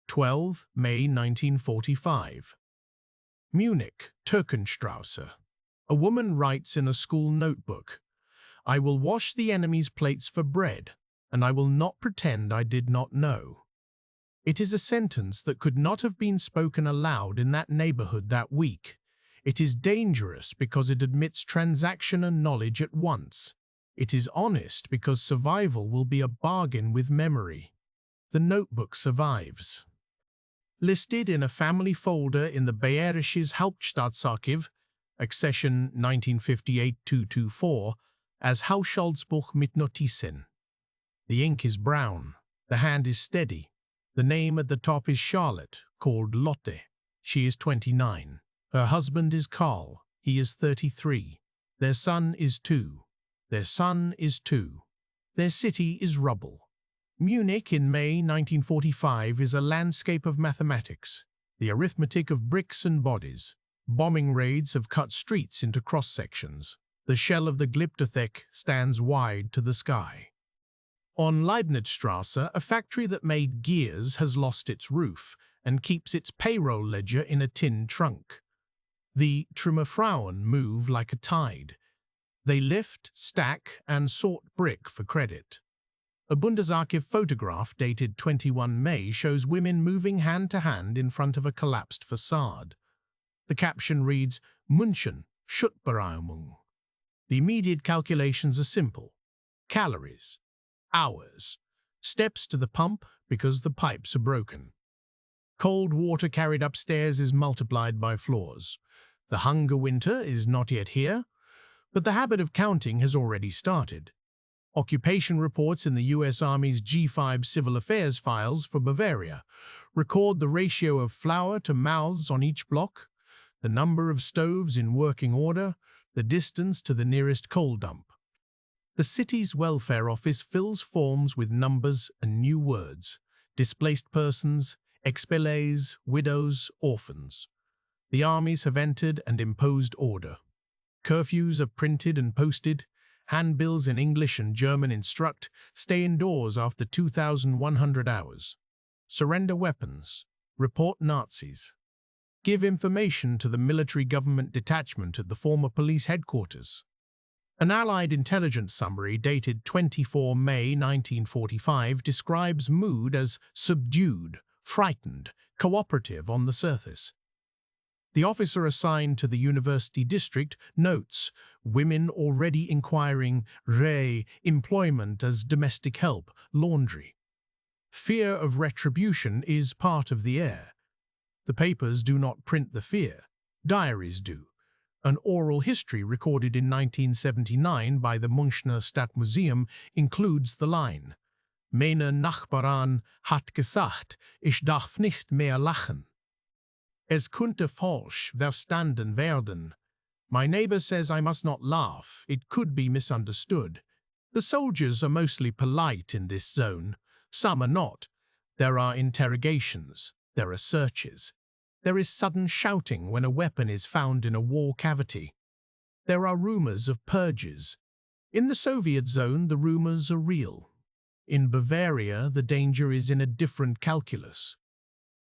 12 May 1945. Munich, Türkenstrasse. A woman writes in a school notebook, "I will wash the enemy's plates for bread, and I will not pretend I did not know." It is a sentence that could not have been spoken aloud in that neighborhood that week. It is dangerous because it admits transaction and knowledge at once. It is honest because survival will be a bargain with memory. The notebook survives. Listed in a family folder in the Bayerisches Hauptstaatsarchiv, accession 1958-224, as Haushaltsbuch mit Notizen. The ink is brown. The hand is steady. The name at the top is Charlotte, called Lotte. She is 29. Her husband is Karl. He is 33. Their son is 2. Their son is 2. Their city is rubble. Munich in May 1945 is a landscape of mathematics, the arithmetic of bricks and bodies. Bombing raids have cut streets into cross-sections. The shell of the Glyptothek stands wide to the sky. On Leibnizstrasse, a factory that made gears has lost its roof and keeps its payroll ledger in a tin trunk. The Trümmerfrauen move like a tide. They lift, stack, and sort brick for credit. A Bundesarchiv photograph dated 21 May shows women moving hand-to-hand in front of a collapsed facade. The caption reads, "München, Schuttberaumung." The immediate calculations are simple. Calories, hours, steps to the pump because the pipes are broken. Cold water carried upstairs is multiplied by floors. The hunger winter is not yet here, but the habit of counting has already started. Occupation reports in the U.S. Army's G5 Civil Affairs files for Bavaria record the ratio of flour to mouths on each block, the number of stoves in working order, the distance to the nearest coal dump. The city's welfare office fills forms with numbers and new words: displaced persons, expellees, widows, orphans. The armies have entered and imposed order. Curfews are printed and posted. Handbills in English and German instruct, stay indoors after 2,100 hours. Surrender weapons. Report Nazis. Give information to the military government detachment at the former police headquarters. An Allied intelligence summary dated 24 May 1945 describes mood as subdued, frightened, cooperative on the surface. The officer assigned to the university district notes women already inquiring employment as domestic help, laundry. Fear of retribution is part of the air. The papers do not print the fear. Diaries do. An oral history recorded in 1979 by the Münchner Stadtmuseum includes the line, "Meine Nachbarin hat gesagt, ich darf nicht mehr lachen. Es könnte falsch verstanden werden. My neighbor says I must not laugh. It could be misunderstood." The soldiers are mostly polite in this zone. Some are not. There are interrogations. There are searches. There is sudden shouting when a weapon is found in a wall cavity. There are rumors of purges. In the Soviet zone, the rumors are real. In Bavaria, the danger is in a different calculus.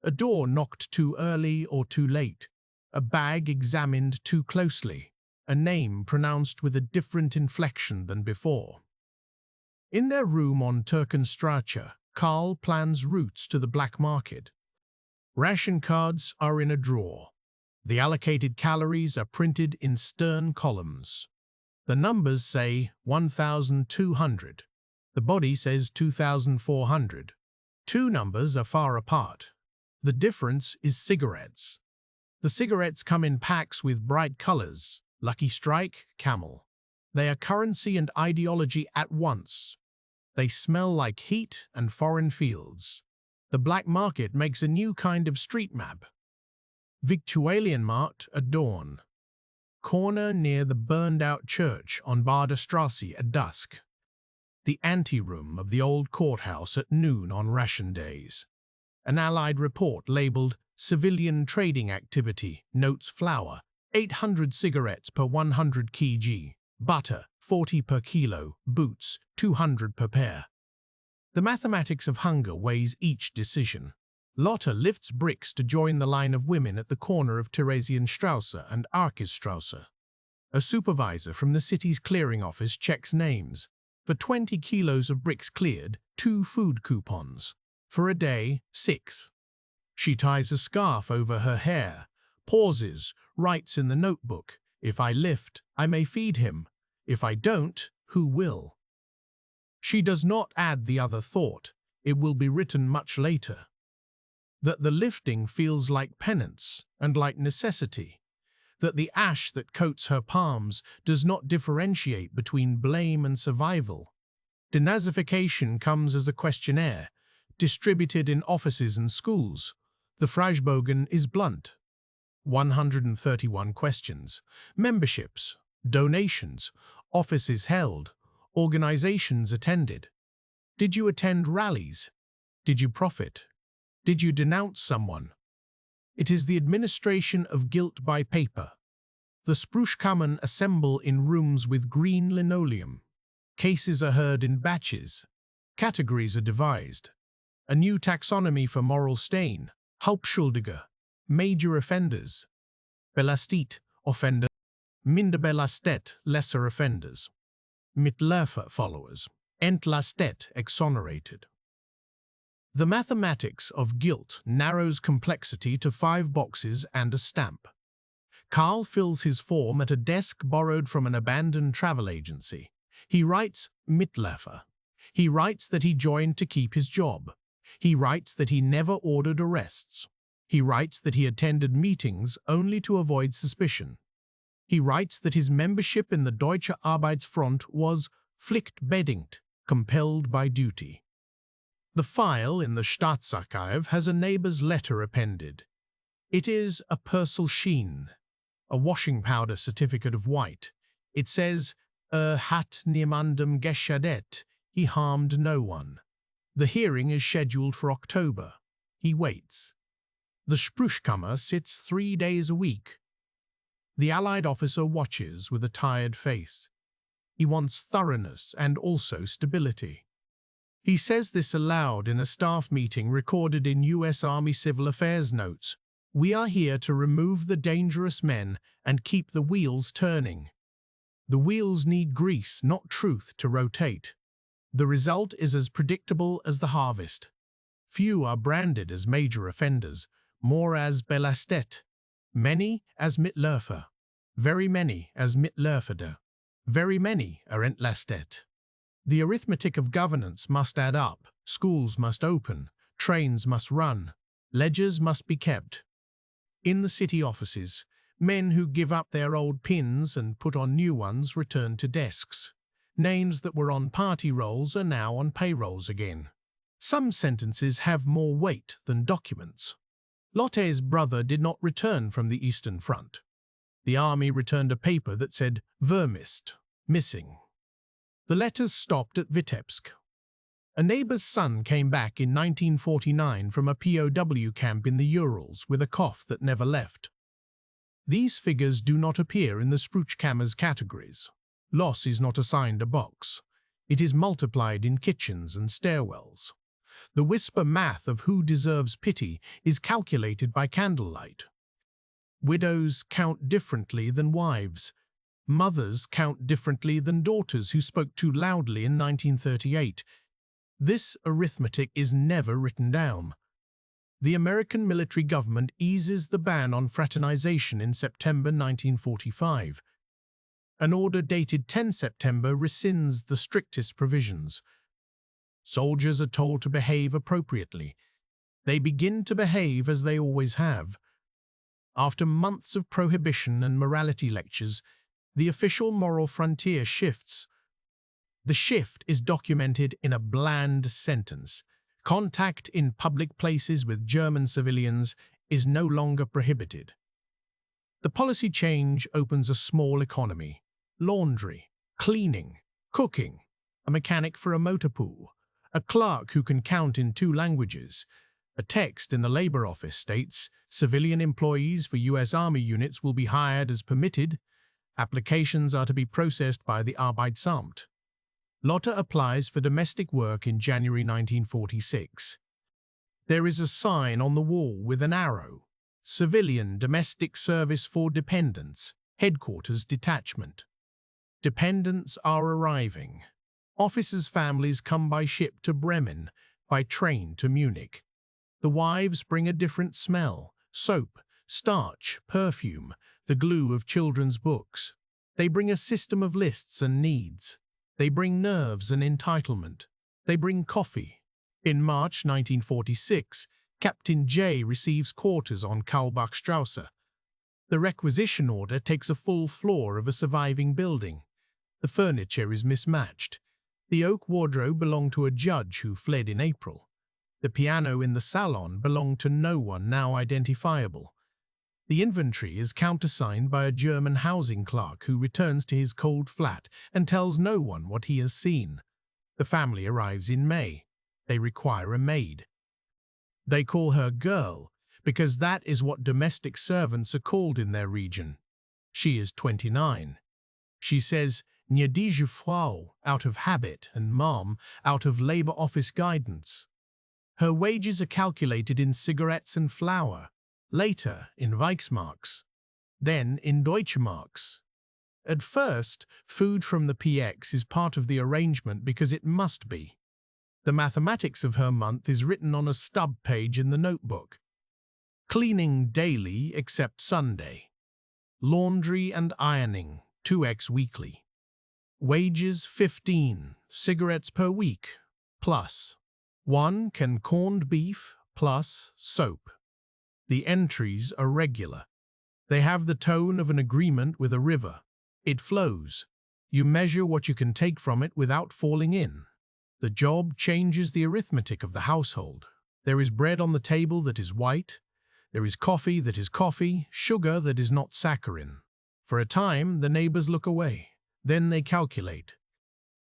A door knocked too early or too late. A bag examined too closely. A name pronounced with a different inflection than before. In their room on Türkenstrasse, Karl plans routes to the black market. Ration cards are in a drawer. The allocated calories are printed in stern columns. The numbers say 1,200. The body says 2,400. Two numbers are far apart. The difference is cigarettes. The cigarettes come in packs with bright colors: Lucky Strike, Camel. They are currency and ideology at once. They smell like heat and foreign fields. The black market makes a new kind of street map. Viktualienmarkt at dawn. Corner near the burned-out church on Baderstrasse at dusk. The anteroom of the old courthouse at noon on ration days. An Allied report labeled "Civilian Trading Activity" notes flour, 800 cigarettes per 100 kg, butter, 40 per kilo, boots, 200 per pair. The mathematics of hunger weighs each decision. Lotte lifts bricks to join the line of women at the corner of Theresienstrasse and Arkisstrasse. A supervisor from the city's clearing office checks names. For 20 kilos of bricks cleared, 2 food coupons. For a day, 6. She ties a scarf over her hair, pauses, writes in the notebook, "If I lift, I may feed him. If I don't, who will?" She does not add the other thought, it will be written much later, that the lifting feels like penance and like necessity, that the ash that coats her palms does not differentiate between blame and survival. Denazification comes as a questionnaire, distributed in offices and schools. The Fragebogen is blunt. 131 questions. Memberships, donations, offices held, organizations attended. Did you attend rallies? Did you profit? Did you denounce someone? It is the administration of guilt by paper. The Sprüchkammern assemble in rooms with green linoleum. Cases are heard in batches. Categories are devised. A new taxonomy for moral stain, Hauptschuldige, major offenders, belastet, offender, minder belastet, lesser offenders, Mitläufer, followers, entlastet, exonerated. The mathematics of guilt narrows complexity to 5 boxes and a stamp. Karl fills his form at a desk borrowed from an abandoned travel agency. He writes Mitläufer. He writes that he joined to keep his job. He writes that he never ordered arrests. He writes that he attended meetings only to avoid suspicion. He writes that his membership in the Deutsche Arbeitsfront was pflichtbedingt, compelled by duty. The file in the Staatsarchive has a neighbor's letter appended. It is a Persil Sheen, a washing powder certificate of white. It says, hat niemandem geschadet, he harmed no one. The hearing is scheduled for October. He waits. The Sprüchkammer sits 3 days a week. The Allied officer watches with a tired face. He wants thoroughness and also stability. He says this aloud in a staff meeting recorded in U.S. Army Civil Affairs notes. "We are here to remove the dangerous men and keep the wheels turning. The wheels need grease, not truth, to rotate. The result is as predictable as the harvest. Few are branded as major offenders, more as belastet, many as Mitläufer, very many as Mitläuferde, very many are entlastet. The arithmetic of governance must add up, schools must open, trains must run, ledgers must be kept. In the city offices, men who give up their old pins and put on new ones return to desks. Names that were on party rolls are now on payrolls again. Some sentences have more weight than documents. Lotte's brother did not return from the Eastern Front. The army returned a paper that said vermisst, missing. The letters stopped at Vitebsk. A neighbor's son came back in 1949 from a POW camp in the Urals with a cough that never left. These figures do not appear in the Sprüchkammer's categories. Loss is not assigned a box. It is multiplied in kitchens and stairwells. The whisper math of who deserves pity is calculated by candlelight. Widows count differently than wives. Mothers count differently than daughters who spoke too loudly in 1938. This arithmetic is never written down. The American military government eases the ban on fraternization in September 1945. An order dated 10 September rescinds the strictest provisions. Soldiers are told to behave appropriately. They begin to behave as they always have. After months of prohibition and morality lectures, the official moral frontier shifts. The shift is documented in a bland sentence. Contact in public places with German civilians is no longer prohibited. The policy change opens a small economy. Laundry, cleaning, cooking, a mechanic for a motor pool, a clerk who can count in 2 languages. A text in the Labor Office states, civilian employees for U.S. Army units will be hired as permitted. Applications are to be processed by the Arbeitsamt. Lotte applies for domestic work in January 1946. There is a sign on the wall with an arrow. Civilian Domestic Service for Dependents, Headquarters Detachment. Dependents are arriving. Officers' families come by ship to Bremen, by train to Munich. The wives bring a different smell: soap, starch, perfume, the glue of children's books. They bring a system of lists and needs. They bring nerves and entitlement. They bring coffee. In March 1946, Captain J receives quarters on Kaulbachstrasse. The requisition order takes a full floor of a surviving building. The furniture is mismatched. The oak wardrobe belonged to a judge who fled in April. The piano in the salon belonged to no one now identifiable. The inventory is countersigned by a German housing clerk who returns to his cold flat and tells no one what he has seen. The family arrives in May. They require a maid. They call her Girl because that is what domestic servants are called in their region. She is 29. She says "Gnädige Frau" out of habit and "Mom" out of Labour Office guidance. Her wages are calculated in cigarettes and flour, later in Reichsmarks, then in Deutschmarks. At first, food from the PX is part of the arrangement because it must be. The mathematics of her month is written on a stub page in the notebook. Cleaning daily except Sunday. Laundry and ironing, 2x weekly. Wages 15, cigarettes per week, plus 1 can corned beef, plus soap. The entries are regular. They have the tone of an agreement with a river. It flows. You measure what you can take from it without falling in. The job changes the arithmetic of the household. There is bread on the table that is white. There is coffee that is coffee, sugar that is not saccharin. For a time, the neighbors look away. Then they calculate.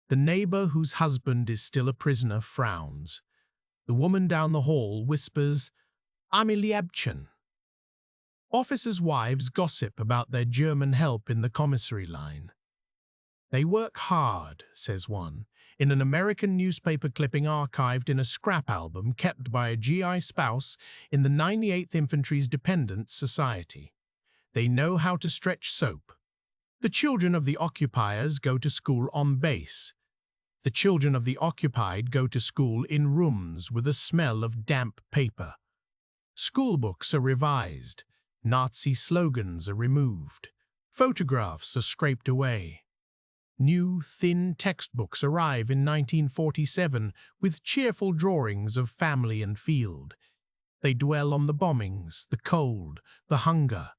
The neighbor whose husband is still a prisoner frowns. The woman down the hall whispers, "Ami Liebchen." Officers' wives gossip about their German help in the commissary line. "They work hard," says one, in an American newspaper clipping archived in a scrap album kept by a GI spouse in the 98th Infantry's Dependents Society. "They know how to stretch soap. The children of the occupiers go to school on base. The children of the occupied go to school in rooms with a smell of damp paper. School books are revised. Nazi slogans are removed. Photographs are scraped away. New, thin textbooks arrive in 1947 with cheerful drawings of family and field. They dwell on the bombings, the cold, the hunger.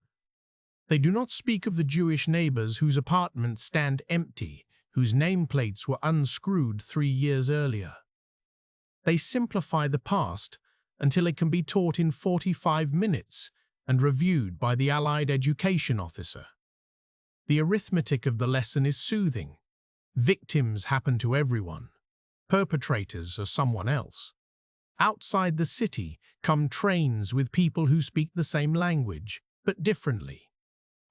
They do not speak of the Jewish neighbors whose apartments stand empty, whose nameplates were unscrewed 3 years earlier. They simplify the past until it can be taught in 45 minutes and reviewed by the Allied education officer. The arithmetic of the lesson is soothing. Victims happen to everyone. Perpetrators are someone else. Outside the city come trains with people who speak the same language, but differently.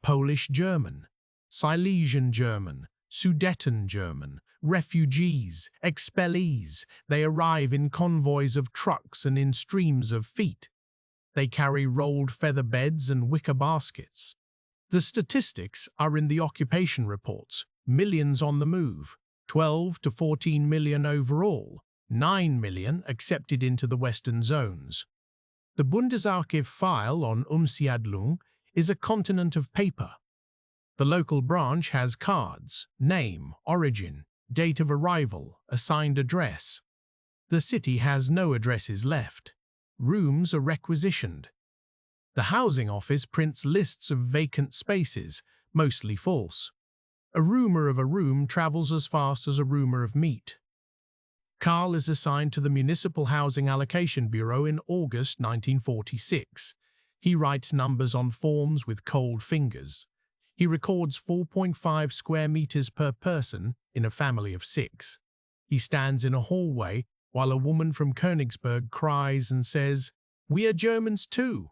Polish German, Silesian German, Sudeten German, refugees, expellees. They arrive in convoys of trucks and in streams of feet. They carry rolled feather beds and wicker baskets. The statistics are in the occupation reports. Millions on the move, 12 to 14 million overall, 9 million accepted into the Western zones. The Bundesarchiv file on Umsiedlung is a continent of paper. The local branch has cards, name, origin, date of arrival, assigned address. The city has no addresses left. Rooms are requisitioned. The housing office prints lists of vacant spaces, mostly false. A rumor of a room travels as fast as a rumor of meat. Karl is assigned to the Municipal Housing Allocation Bureau in August 1946. He writes numbers on forms with cold fingers. He records 4.5 square meters per person in a family of 6. He stands in a hallway while a woman from Königsberg cries and says, "We are Germans too."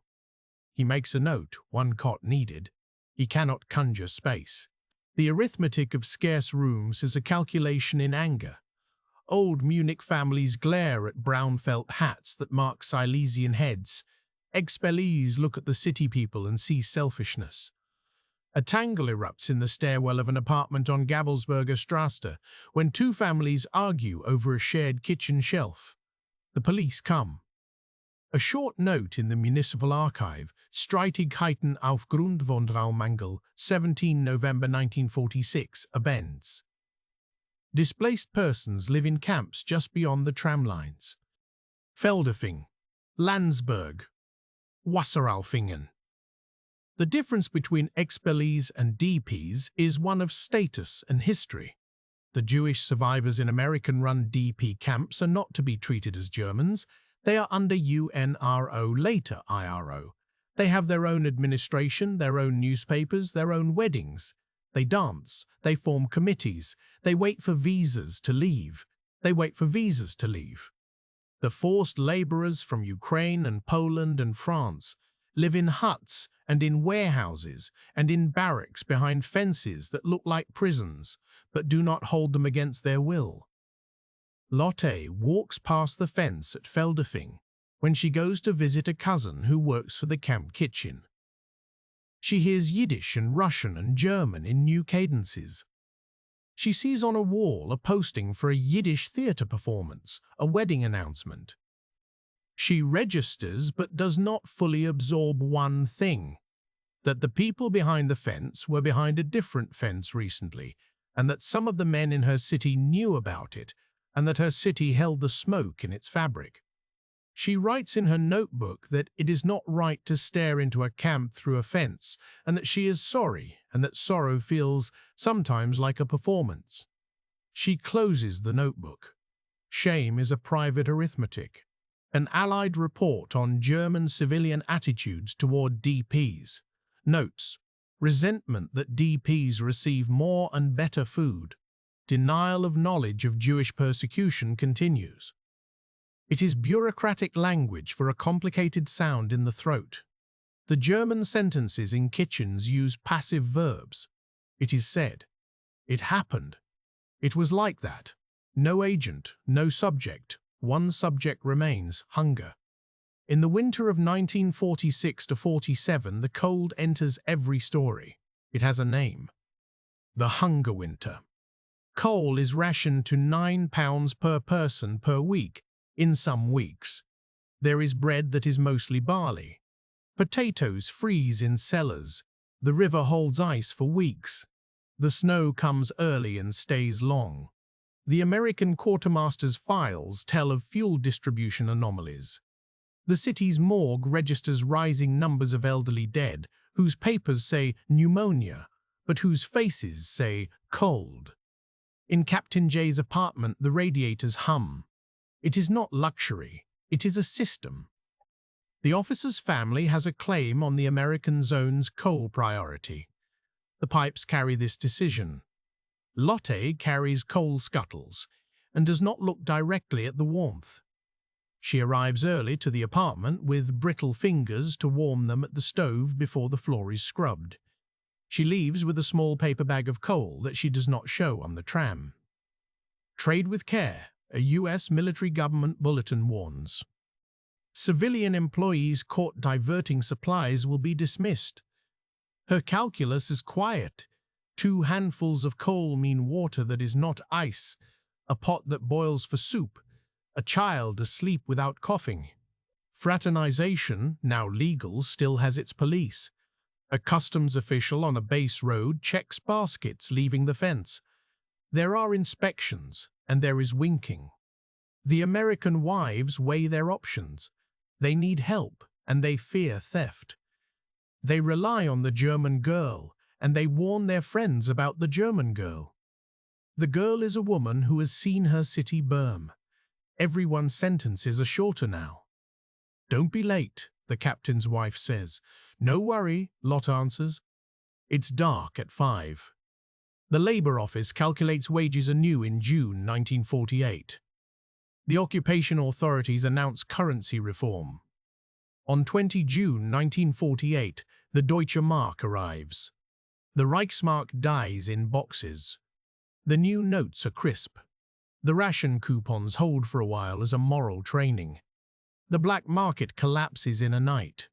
He makes a note, 1 cot needed. He cannot conjure space. The arithmetic of scarce rooms is a calculation in anger. Old Munich families glare at brown felt hats that mark Silesian heads. Expellees look at the city people and see selfishness. A tangle erupts in the stairwell of an apartment on Gabelsberger Straße when two families argue over a shared kitchen shelf. The police come. A short note in the municipal archive, Streitigkeiten aufgrund von Raummangel, 17 November 1946, appends. Displaced persons live in camps just beyond the tram lines. Feldafing, Landsberg, Wasseralfingen. The difference between expellees and DPs is one of status and history. The Jewish survivors in American-run DP camps are not to be treated as Germans. They are under UNRO, later IRO. They have their own administration, their own newspapers, their own weddings. They dance, they form committees, they wait for visas to leave. The forced laborers from Ukraine and Poland and France live in huts and in warehouses and in barracks behind fences that look like prisons, but do not hold them against their will. Lotte walks past the fence at Feldafing when she goes to visit a cousin who works for the camp kitchen. She hears Yiddish and Russian and German in new cadences. She sees on a wall a posting for a Yiddish theatre performance, a wedding announcement. She registers but does not fully absorb one thing, that the people behind the fence were behind a different fence recently, and that some of the men in her city knew about it, and that her city held the smoke in its fabric. She writes in her notebook that it is not right to stare into a camp through a fence, and that she is sorry, and that sorrow feels sometimes like a performance. She closes the notebook. Shame is a private arithmetic. An Allied report on German civilian attitudes toward DPs. Notes: resentment that DPs receive more and better food. Denial of knowledge of Jewish persecution continues. It is bureaucratic language for a complicated sound in the throat. The German sentences in kitchens use passive verbs. It is said. It happened. It was like that. No agent, no subject. One subject remains: hunger. In the winter of 1946–47, the cold enters every story. It has a name. The Hunger Winter. Coal is rationed to £9 per person per week, in some weeks. There is bread that is mostly barley. Potatoes freeze in cellars. The river holds ice for weeks. The snow comes early and stays long. The American quartermaster's files tell of fuel distribution anomalies. The city's morgue registers rising numbers of elderly dead, whose papers say pneumonia, but whose faces say cold. In Captain J's apartment, the radiators hum. It is not luxury, it is a system. The officer's family has a claim on the American zone's coal priority. The pipes carry this decision. Lotte carries coal scuttles and does not look directly at the warmth. She arrives early to the apartment with brittle fingers to warm them at the stove before the floor is scrubbed. She leaves with a small paper bag of coal that she does not show on the tram. Trade with care, a U.S. military government bulletin warns. Civilian employees caught diverting supplies will be dismissed. Her calculus is quiet. 2 handfuls of coal mean water that is not ice, a pot that boils for soup, a child asleep without coughing. Fraternization, now legal, still has its police. A customs official on a base road checks baskets leaving the fence. There are inspections, and there is winking. The American wives weigh their options. They need help, and they fear theft. They rely on the German girl, and they warn their friends about the German girl. The girl is a woman who has seen her city burn. Everyone's sentences are shorter now. "Don't be late," the captain's wife says. "No worry," Lotte answers. It's dark at 5. The Labour Office calculates wages anew in June 1948. The occupation authorities announce currency reform. On 20 June 1948, the Deutsche Mark arrives. The Reichsmark dies in boxes. The new notes are crisp. The ration coupons hold for a while as a moral training. The black market collapses in a night.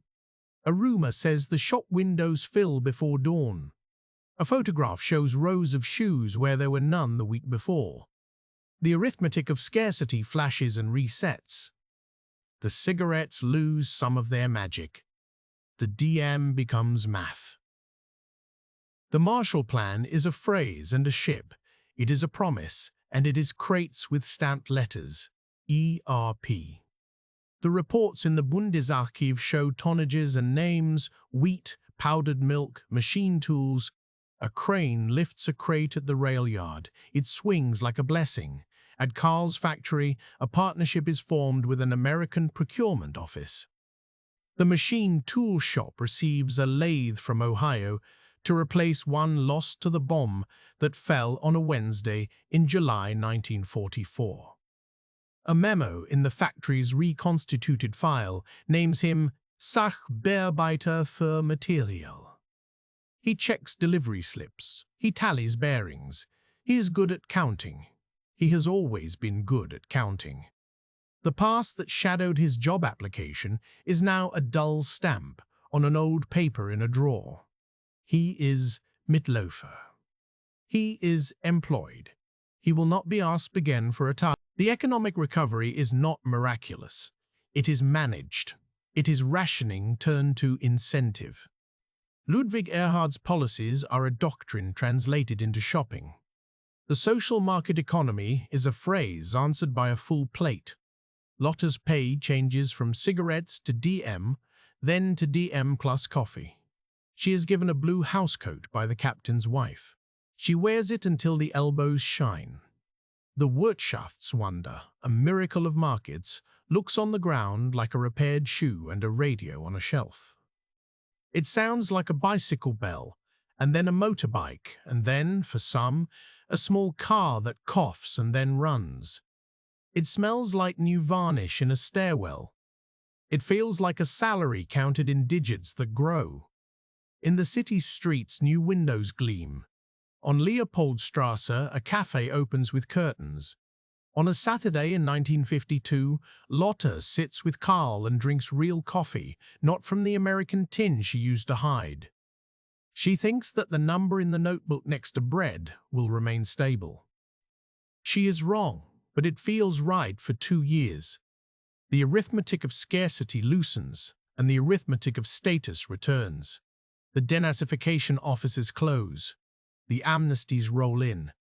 A rumor says the shop windows fill before dawn. A photograph shows rows of shoes where there were none the week before. The arithmetic of scarcity flashes and resets. The cigarettes lose some of their magic. The DM becomes math. The Marshall Plan is a phrase and a ship. It is a promise, and it is crates with stamped letters. ERP. The reports in the Bundesarchiv show tonnages and names: wheat, powdered milk, machine tools. A crane lifts a crate at the rail yard. It swings like a blessing. At Carl's factory, a partnership is formed with an American procurement office. The machine tool shop receives a lathe from Ohio to replace one lost to the bomb that fell on a Wednesday in July 1944. A memo in the factory's reconstituted file names him Sachbearbeiter für Material. He checks delivery slips. He tallies bearings. He is good at counting. He has always been good at counting. The past that shadowed his job application is now a dull stamp on an old paper in a drawer. He is Mitlofer. He is employed. He will not be asked again for a task. The economic recovery is not miraculous. It is managed. It is rationing turned to incentive. Ludwig Erhard's policies are a doctrine translated into shopping. The social market economy is a phrase answered by a full plate. Lotta's pay changes from cigarettes to DM, then to DM plus coffee. She is given a blue housecoat by the captain's wife. She wears it until the elbows shine. The Wirtschaftswunder, a miracle of markets, looks on the ground like a repaired shoe and a radio on a shelf. It sounds like a bicycle bell, and then a motorbike, and then, for some, a small car that coughs and then runs. It smells like new varnish in a stairwell. It feels like a salary counted in digits that grow. In the city's streets, new windows gleam. On Leopoldstrasse, a cafe opens with curtains. On a Saturday in 1952, Lotta sits with Carl and drinks real coffee, not from the American tin she used to hide. She thinks that the number in the notebook next to bread will remain stable. She is wrong, but it feels right for 2 years. The arithmetic of scarcity loosens, and the arithmetic of status returns. The denazification offices close. The amnesties roll in.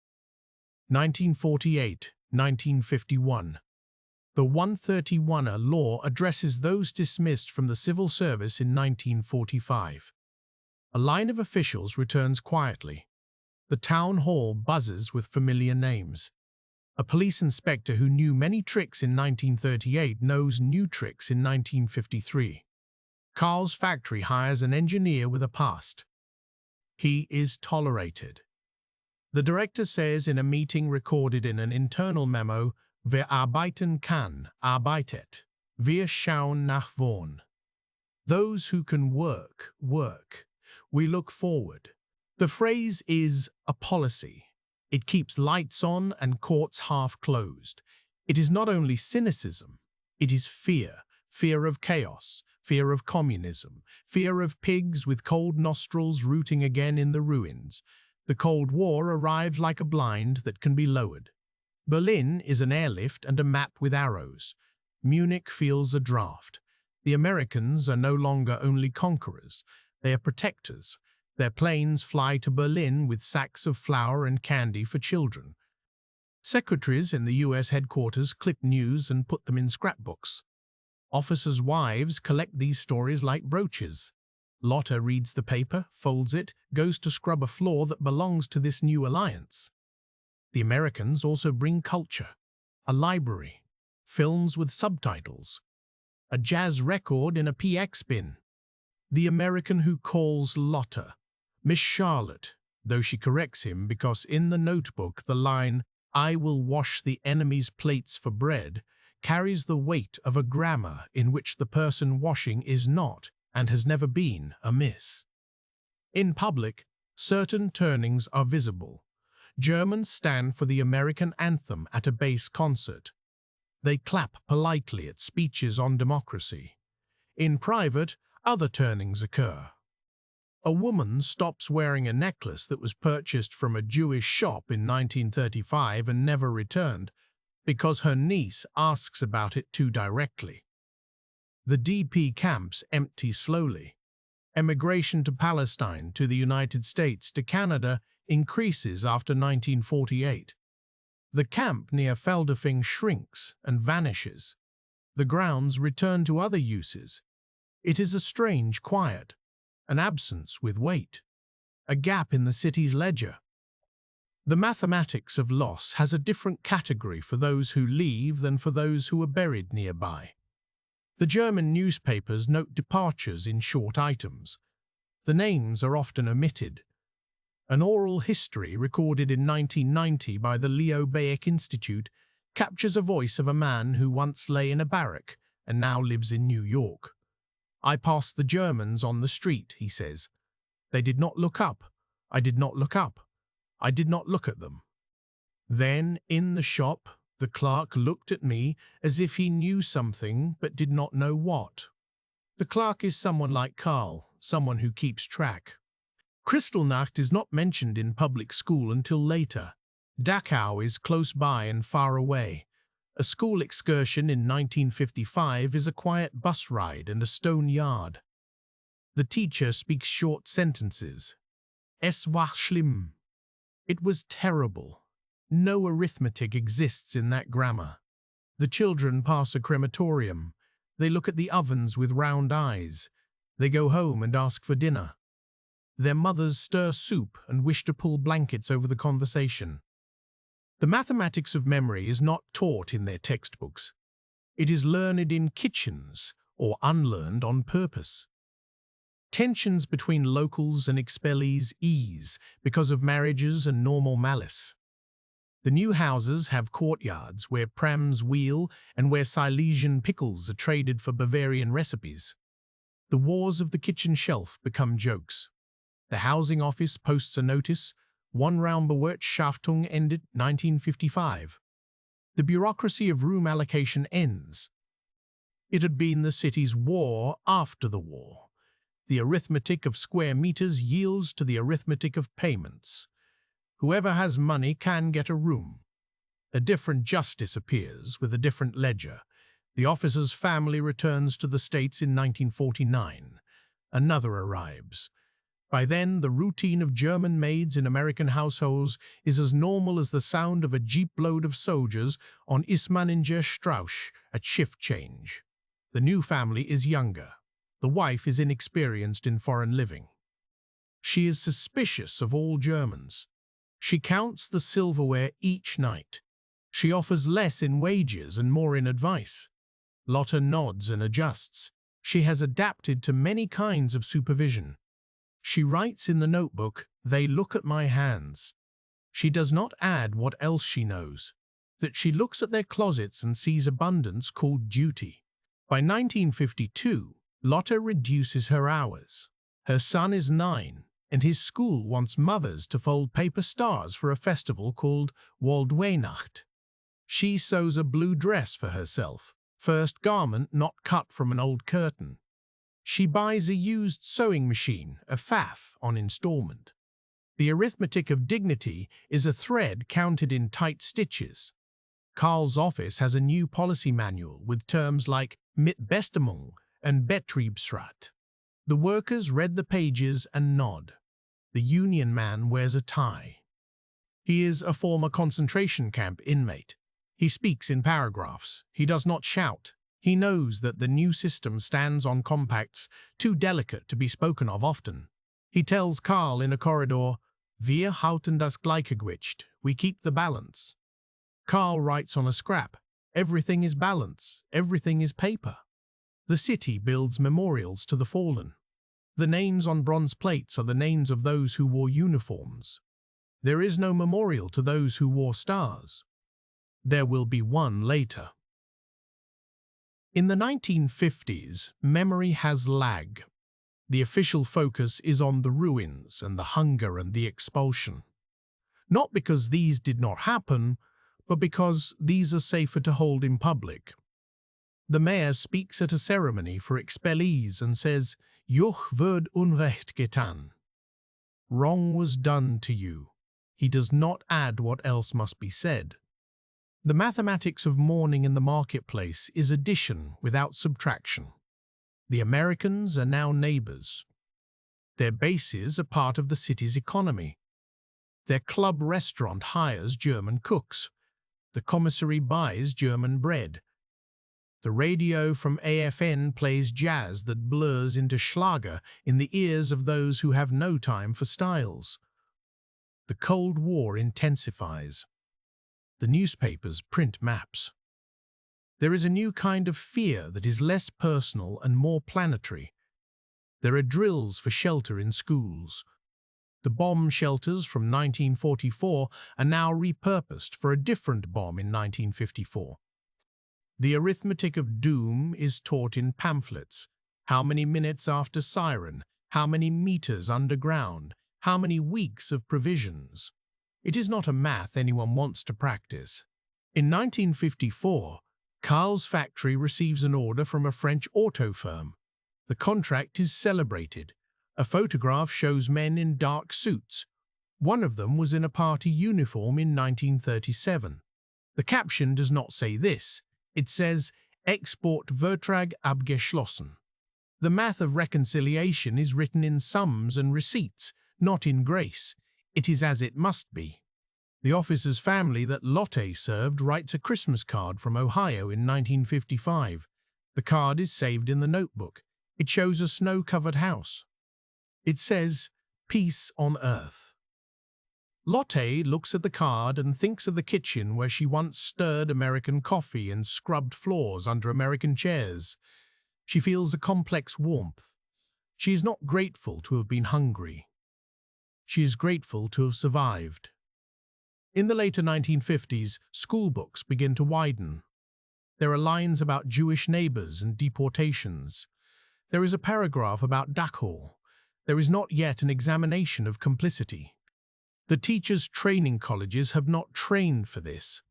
1948, 1951. The 131er law addresses those dismissed from the civil service in 1945. A line of officials returns quietly. The town hall buzzes with familiar names. A police inspector who knew many tricks in 1938 knows new tricks in 1953. Carl's factory hires an engineer with a past. He is tolerated. The director says in a meeting recorded in an internal memo, "Wer arbeiten kann, arbeitet. Wir schauen nach vorn." Those who can work, work. We look forward. The phrase is a policy. It keeps lights on and courts half closed. It is not only cynicism, it is fear. Fear of chaos, fear of communism, fear of pigs with cold nostrils rooting again in the ruins. The Cold War arrives like a blind that can be lowered. Berlin is an airlift and a map with arrows. Munich feels a draft. The Americans are no longer only conquerors. They are protectors. Their planes fly to Berlin with sacks of flour and candy for children. Secretaries in the U.S. headquarters clip news and put them in scrapbooks. Officers' wives collect these stories like brooches. Lotta reads the paper, folds it, goes to scrub a floor that belongs to this new alliance. The Americans also bring culture, a library, films with subtitles, a jazz record in a PX bin. The American who calls Lotta Miss Charlotte, though she corrects him because in the notebook the line, "I will wash the enemy's plates for bread," carries the weight of a grammar in which the person washing is not, and has never been, a miss. In public, certain turnings are visible. Germans stand for the American anthem at a bass concert. They clap politely at speeches on democracy. In private, other turnings occur. A woman stops wearing a necklace that was purchased from a Jewish shop in 1935 and never returned because her niece asks about it too directly. The DP camps empty slowly. Emigration to Palestine, to the United States, to Canada increases after 1948. The camp near Feldafing shrinks and vanishes. The grounds return to other uses. It is a strange quiet, an absence with weight, a gap in the city's ledger. The mathematics of loss has a different category for those who leave than for those who are buried nearby. The German newspapers note departures in short items. The names are often omitted. An oral history recorded in 1990 by the Leo Baeck Institute captures a voice of a man who once lay in a barrack and now lives in New York. "I passed the Germans on the street," he says. "They did not look up. I did not look up. I did not look at them." Then, in the shop, the clerk looked at me as if he knew something but did not know what. The clerk is someone like Karl, someone who keeps track. Kristallnacht is not mentioned in public school until later. Dachau is close by and far away. A school excursion in 1955 is a quiet bus ride and a stone yard. The teacher speaks short sentences. Es war schlimm. It was terrible. No arithmetic exists in that grammar. The children pass a crematorium. They look at the ovens with round eyes. They go home and ask for dinner. Their mothers stir soup and wish to pull blankets over the conversation. The mathematics of memory is not taught in their textbooks. It is learned in kitchens or unlearned on purpose. Tensions between locals and expellees ease because of marriages and normal malice. The new houses have courtyards where prams wheel and where Silesian pickles are traded for Bavarian recipes. The wars of the kitchen shelf become jokes. The housing office posts a notice, Wohnraumbewirtschaftung ended 1955. The bureaucracy of room allocation ends. It had been the city's war after the war. The arithmetic of square meters yields to the arithmetic of payments. Whoever has money can get a room. A different justice appears with a different ledger. The officer's family returns to the States in 1949. Another arrives. By then, the routine of German maids in American households is as normal as the sound of a jeep load of soldiers on Ismaninger Straße at shift change. The new family is younger. The wife is inexperienced in foreign living. She is suspicious of all Germans. She counts the silverware each night. She offers less in wages and more in advice. Lotta nods and adjusts. She has adapted to many kinds of supervision. She writes in the notebook, "They look at my hands." She does not add what else she knows, that she looks at their closets and sees abundance called duty. By 1952, Lotta reduces her hours. Her son is 9, and his school wants mothers to fold paper stars for a festival called Waldweihnacht. She sews a blue dress for herself, first garment not cut from an old curtain. She buys a used sewing machine, a faff, on installment. The arithmetic of dignity is a thread counted in tight stitches. Karl's office has a new policy manual with terms like Mitbestimmung and Betriebsrat. The workers read the pages and nod. The union man wears a tie. He is a former concentration camp inmate. He speaks in paragraphs. He does not shout. He knows that the new system stands on compacts too delicate to be spoken of often. He tells Karl in a corridor, "Wir halten das Gleichgewicht. We keep the balance." Karl writes on a scrap, "Everything is balance. Everything is paper." The city builds memorials to the fallen. The names on bronze plates are the names of those who wore uniforms. There is no memorial to those who wore stars. There will be one later. In the 1950s, memory has lag. The official focus is on the ruins and the hunger and the expulsion. Not because these did not happen, but because these are safer to hold in public. The mayor speaks at a ceremony for expellees and says, "Euch wird Unrecht getan." Wrong was done to you. He does not add what else must be said. The mathematics of mourning in the marketplace is addition without subtraction. The Americans are now neighbors. Their bases are part of the city's economy. Their club restaurant hires German cooks. The commissary buys German bread. The radio from AFN plays jazz that blurs into Schlager in the ears of those who have no time for styles. The Cold War intensifies. The newspapers print maps. There is a new kind of fear that is less personal and more planetary. There are drills for shelter in schools. The bomb shelters from 1944 are now repurposed for a different bomb in 1954. The arithmetic of doom is taught in pamphlets. How many minutes after siren? How many meters underground? How many weeks of provisions? It is not a math anyone wants to practice. In 1954, Carl's factory receives an order from a French auto firm. The contract is celebrated. A photograph shows men in dark suits. One of them was in a party uniform in 1937. The caption does not say this. It says, Exportvertrag abgeschlossen. The math of reconciliation is written in sums and receipts, not in grace. It is as it must be. The officer's family that Lotte served writes a Christmas card from Ohio in 1955. The card is saved in the notebook. It shows a snow-covered house. It says, "Peace on Earth." Lotte looks at the card and thinks of the kitchen where she once stirred American coffee and scrubbed floors under American chairs. She feels a complex warmth. She is not grateful to have been hungry. She is grateful to have survived. In the later 1950s, school books begin to widen. There are lines about Jewish neighbors and deportations. There is a paragraph about Dachau. There is not yet an examination of complicity. The teachers' training colleges have not trained for this.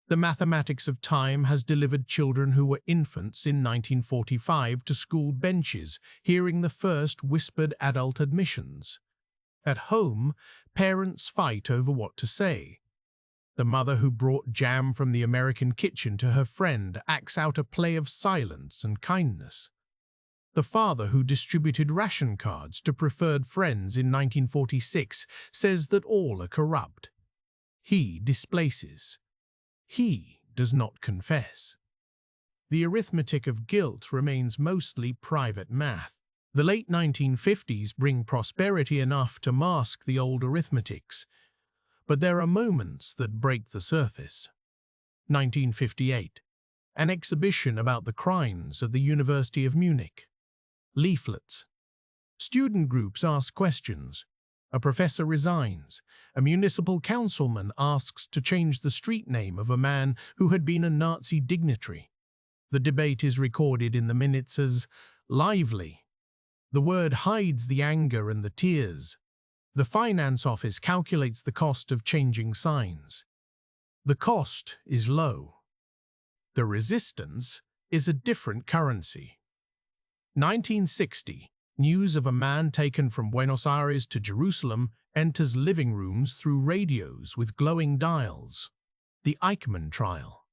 The mathematics of time has delivered children who were infants in 1945 to school benches, hearing the first whispered adult admissions. At home, parents fight over what to say. The mother who brought jam from the American kitchen to her friend acts out a play of silence and kindness. The father who distributed ration cards to preferred friends in 1946 says that all are corrupt. He displaces. He does not confess. The arithmetic of guilt remains mostly private math. The late 1950s bring prosperity enough to mask the old arithmetics, but there are moments that break the surface. 1958. An exhibition about the crimes of the University of Munich. Leaflets. Student groups ask questions. A professor resigns. A municipal councilman asks to change the street name of a man who had been a Nazi dignitary. The debate is recorded in the minutes as lively. The word hides the anger and the tears. The finance office calculates the cost of changing signs. The cost is low. The resistance is a different currency. 1960. News of a man taken from Buenos Aires to Jerusalem enters living rooms through radios with glowing dials. The Eichmann trial.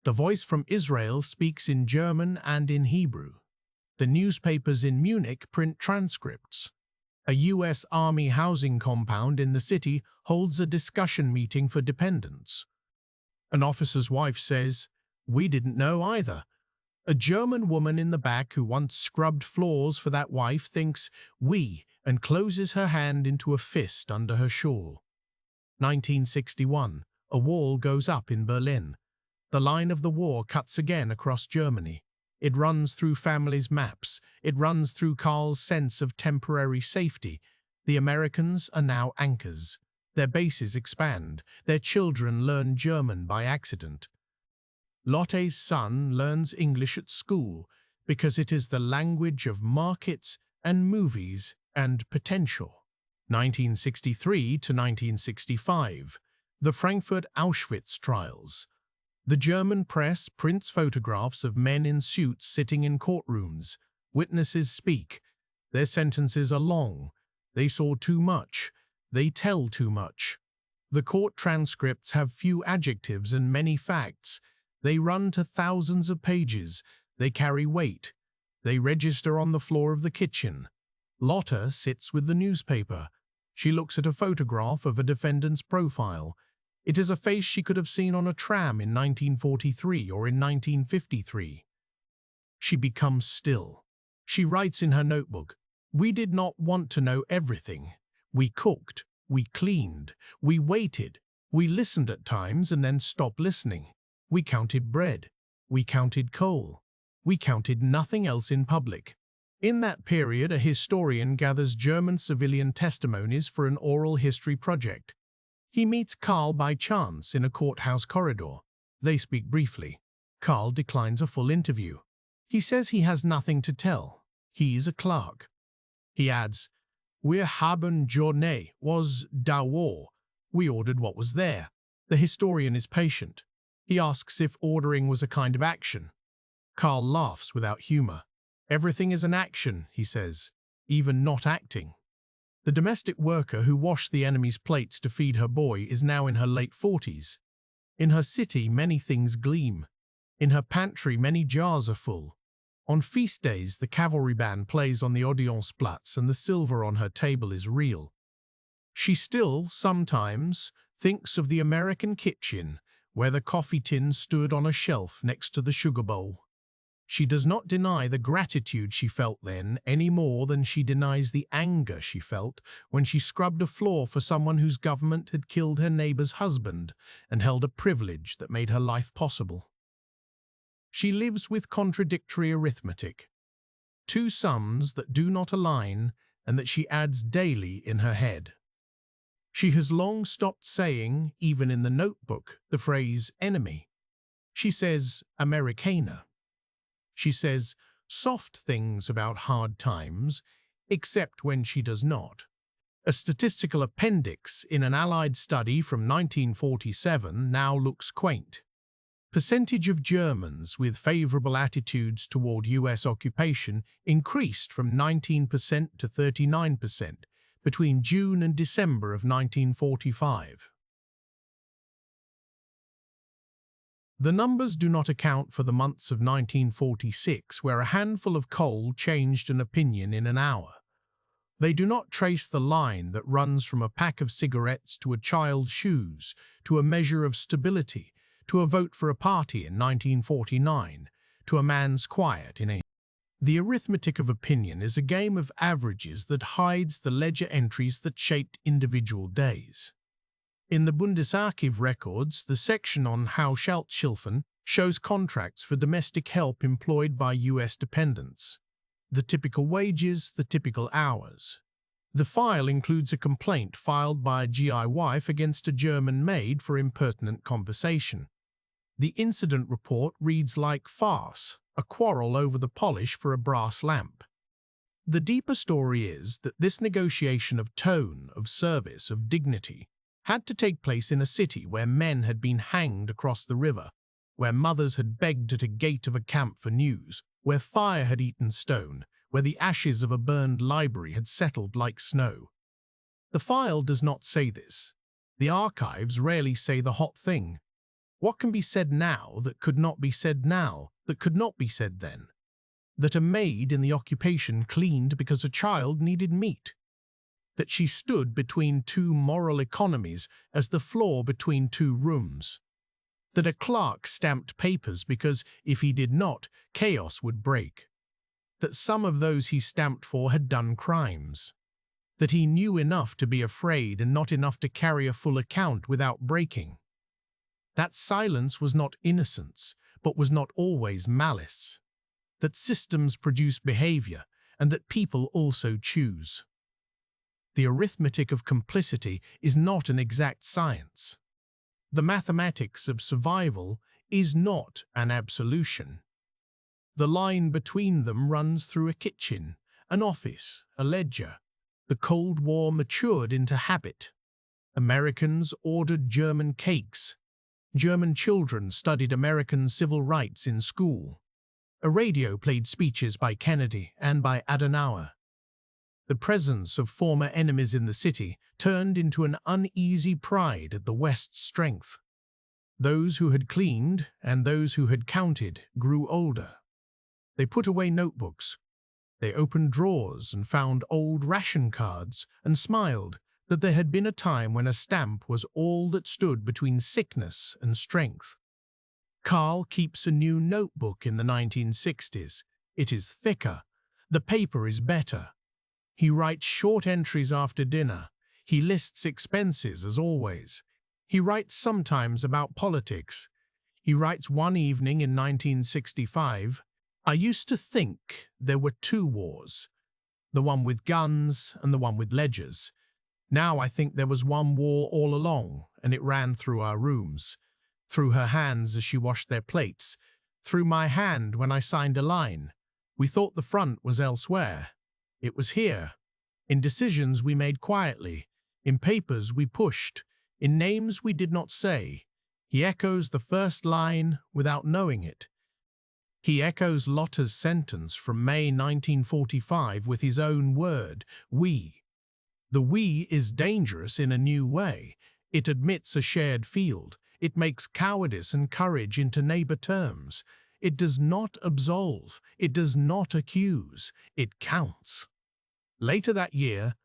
The voice from Israel speaks in German and in Hebrew. The newspapers in Munich print transcripts. A U.S. Army housing compound in the city holds a discussion meeting for dependents. An officer's wife says, "We didn't know either." A German woman in the back who once scrubbed floors for that wife thinks, "We," and closes her hand into a fist under her shawl. 1961. A wall goes up in Berlin. The line of the war cuts again across Germany. It runs through families' maps. It runs through Karl's sense of temporary safety. The Americans are now anchors. Their bases expand. Their children learn German by accident. Lotte's son learns English at school because it is the language of markets and movies and potential. 1963 to 1965, the Frankfurt Auschwitz trials. The German press prints photographs of men in suits sitting in courtrooms. Witnesses speak. Their sentences are long. They saw too much. They tell too much. The court transcripts have few adjectives and many facts. They run to thousands of pages. They carry weight. They register on the floor of the kitchen. Lotta sits with the newspaper. She looks at a photograph of a defendant's profile. It is a face she could have seen on a tram in 1943 or in 1953. She becomes still. She writes in her notebook, "We did not want to know everything. We cooked, we cleaned, we waited, we listened at times and then stopped listening. We counted bread, we counted coal, we counted nothing else in public." In that period, a historian gathers German civilian testimonies for an oral history project. He meets Karl by chance in a courthouse corridor. They speak briefly. Karl declines a full interview. He says he has nothing to tell. He's a clerk. He adds, "Wir haben Journée was da war." We ordered what was there. The historian is patient. He asks if ordering was a kind of action. Karl laughs without humor. "Everything is an action," he says, "even not acting." The domestic worker who washed the enemy's plates to feed her boy is now in her late 40s. In her city, many things gleam. In her pantry, many jars are full. On feast days, the cavalry band plays on the Odeonsplatz and the silver on her table is real. She still, sometimes, thinks of the American kitchen, where the coffee tin stood on a shelf next to the sugar bowl. She does not deny the gratitude she felt then any more than she denies the anger she felt when she scrubbed a floor for someone whose government had killed her neighbor's husband and held a privilege that made her life possible. She lives with contradictory arithmetic, two sums that do not align and that she adds daily in her head. She has long stopped saying, even in the notebook, the phrase enemy. She says Amerikaner. She says soft things about hard times, except when she does not. A statistical appendix in an Allied study from 1947 now looks quaint. Percentage of Germans with favorable attitudes toward US occupation increased from 19% to 39% between June and December of 1945. The numbers do not account for the months of 1946, where a handful of coal changed an opinion in an hour. They do not trace the line that runs from a pack of cigarettes to a child's shoes, to a measure of stability, to a vote for a party in 1949, to a man's quiet in a... The arithmetic of opinion is a game of averages that hides the ledger entries that shaped individual days. In the Bundesarchiv records, the section on Haushaltshilfen shows contracts for domestic help employed by U.S. dependents. The typical wages, the typical hours. The file includes a complaint filed by a GI wife against a German maid for impertinent conversation. The incident report reads like farce, a quarrel over the polish for a brass lamp. The deeper story is that this negotiation of tone, of service, of dignity, had to take place in a city where men had been hanged across the river, where mothers had begged at a gate of a camp for news, where fire had eaten stone, where the ashes of a burned library had settled like snow. The file does not say this. The archives rarely say the hot thing. What can be said now that could not be said now, that could not be said then? That a maid in the occupation cleaned because a child needed meat. That she stood between two moral economies as the floor between two rooms. That a clerk stamped papers because, if he did not, chaos would break. That some of those he stamped for had done crimes. That he knew enough to be afraid and not enough to carry a full account without breaking. That silence was not innocence, but was not always malice. That systems produce behavior, and that people also choose. The arithmetic of complicity is not an exact science. The mathematics of survival is not an absolution. The line between them runs through a kitchen, an office, a ledger. The Cold War matured into habit. Americans ordered German cakes. German children studied American civil rights in school. A radio played speeches by Kennedy and by Adenauer. The presence of former enemies in the city turned into an uneasy pride at the West's strength. Those who had cleaned and those who had counted grew older. They put away notebooks. They opened drawers and found old ration cards and smiled that there had been a time when a stamp was all that stood between sickness and strength. Carl keeps a new notebook in the 1960s. It is thicker. The paper is better. He writes short entries after dinner. He lists expenses as always. He writes sometimes about politics. He writes one evening in 1965, "I used to think there were two wars, the one with guns and the one with ledgers. Now I think there was one war all along, and it ran through our rooms, through her hands as she washed their plates, through my hand when I signed a line. We thought the front was elsewhere. It was here. In decisions we made quietly, in papers we pushed, in names we did not say." He echoes the first line without knowing it. He echoes Lotta's sentence from May 1945 with his own word, "we." The "we" is dangerous in a new way. It admits a shared field. It makes cowardice and courage into neighbor terms. It does not absolve. It does not accuse. It counts. Later that year,